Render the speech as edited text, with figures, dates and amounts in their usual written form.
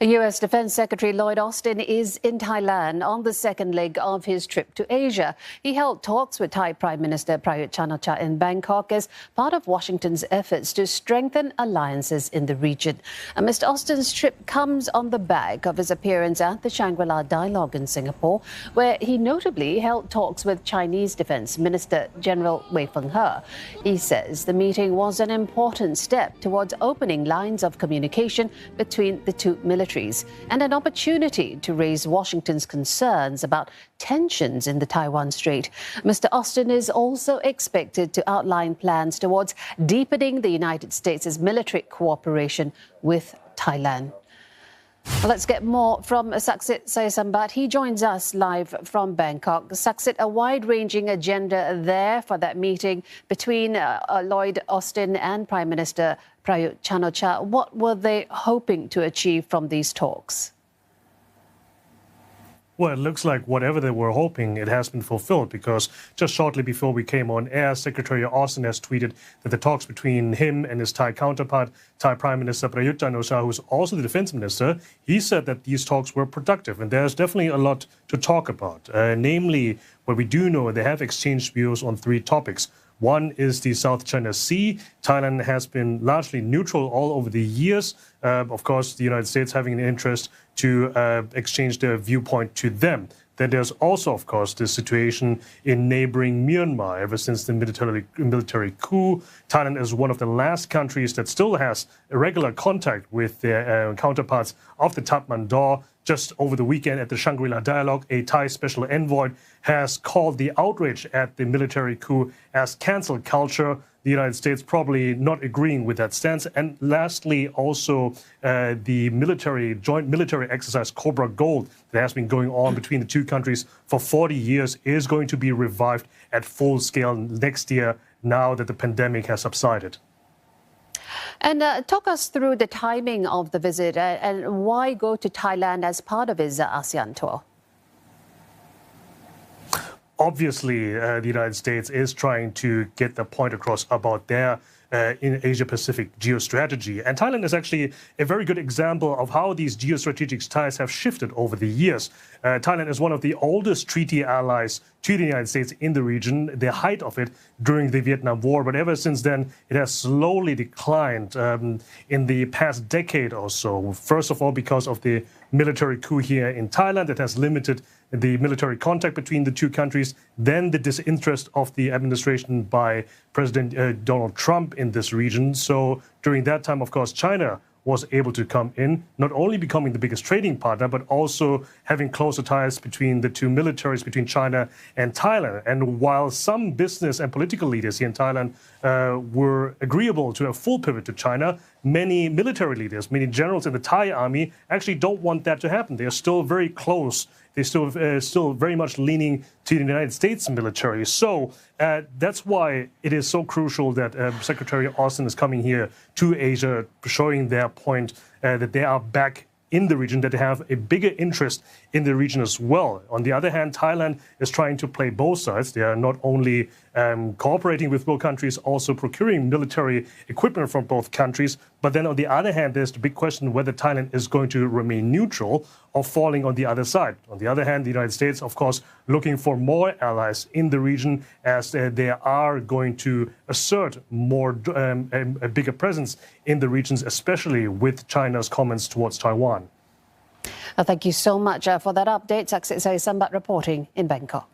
U.S. Defense Secretary Lloyd Austin is in Thailand on the second leg of his trip to Asia. He held talks with Thai Prime Minister Prayut Chan-o-cha in Bangkok as part of Washington's efforts to strengthen alliances in the region. And Mr. Austin's trip comes on the back of his appearance at the Shangri-La dialogue in Singapore, where he notably held talks with Chinese Defense Minister General Wei Fenghe. He says the meeting was an important step towards opening lines of communication between the two militaries and an opportunity to raise Washington's concerns about tensions in the Taiwan Strait. Mr. Austin is also expected to outline plans towards deepening the United States' military cooperation with Thailand. Well, let's get more from Saksit Sayasambat. He joins us live from Bangkok. Saksit, a wide-ranging agenda there for that meeting between Lloyd Austin and Prime Minister Prayut Chan-o-cha. What were they hoping to achieve from these talks? Well, it looks like whatever they were hoping, it has been fulfilled, because just shortly before we came on air, Secretary Austin has tweeted that the talks between him and his Thai counterpart, Thai Prime Minister Prayut Chan-o-cha, who's also the defense minister, he said that these talks were productive. And there's definitely a lot to talk about. Namely, what we do know, they have exchanged views on three topics. One is the South China Sea. Thailand has been largely neutral all over the years. Of course, the United States having an interest to exchange their viewpoint to them. Then there's also, of course, the situation in neighboring Myanmar. Ever since the military coup, Thailand is one of the last countries that still has a regular contact with their counterparts of the Tatmadaw. Just over the weekend at the Shangri-La dialogue, a Thai special envoy has called the outrage at the military coup as cancel culture. The United States probably not agreeing with that stance. And lastly, also the joint military exercise Cobra Gold that has been going on between the two countries for 40 years is going to be revived at full scale next year, now that the pandemic has subsided. And talk us through the timing of the visit and why go to Thailand as part of his ASEAN tour? Obviously, the United States is trying to get the point across about their in Asia-Pacific geostrategy. And Thailand is actually a very good example of how these geostrategic ties have shifted over the years. Thailand is one of the oldest treaty allies to the United States in the region, the height of it during the Vietnam War. But ever since then, it has slowly declined in the past decade or so. First of all, because of the military coup here in Thailand that has limited the military contact between the two countries, then the disinterest of the administration by President Donald Trump in this region. So during that time, of course, China was able to come in, not only becoming the biggest trading partner, but also having closer ties between the two militaries, between China and Thailand. And while some business and political leaders here in Thailand were agreeable to a full pivot to China, many military leaders, many generals in the Thai army actually don't want that to happen. They are still very close. They're still very much leaning to the United States military. So that's why it is so crucial that Secretary Austin is coming here to Asia, showing their point that they are back in the region, that they have a bigger interest in the region as well. On the other hand, Thailand is trying to play both sides. They are not only cooperating with both countries, also procuring military equipment from both countries. But then on the other hand, there's the big question whether Thailand is going to remain neutral or falling on the other side. On the other hand, the United States, of course, looking for more allies in the region, as they are going to assert a bigger presence in the regions, especially with China's comments towards Taiwan. Thank you so much for that update. Saksit Sayasambat reporting in Bangkok.